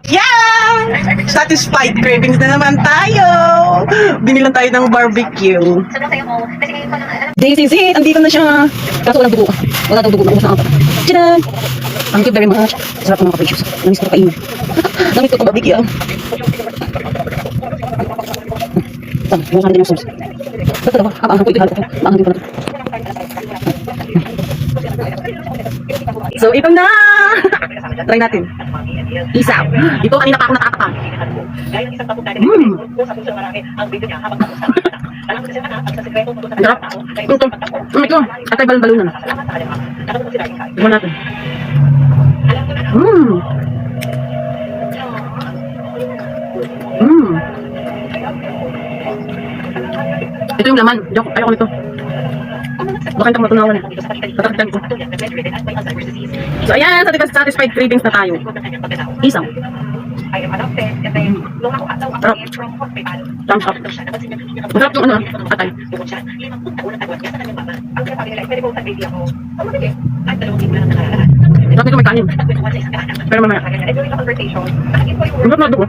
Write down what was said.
Yeah! Satisfied cravings na naman tayo. Binilan tayo ng barbecue. This is it. Andito na siya. Kaso walang dugo. Wala daw dugo. Ubus na ako. Tchadan! Thank you very much. Sarap ng mga precious. Namiss ko kainin. Namiss ko itong barbecue. Tama, yung sana din yung sauce. Basta daw, apaangan ko ito. Maangan din ko na ito. So, ito na! Try natin. Isaw. Ito, kanina pa ako natatakam. Sarap. Ito. Atay balon-balunan. Tignan natin. Ito yung laman. Ayoko nito. Baka hindi ako matunawan eh. Tataktan ko. So ayan, satisfied cravings na tayo. Isaw. Sarap. Thumbs up. Masarap yung ano, atay. Sarap nito may kanin. Pero mamaya. Masarap na dugo.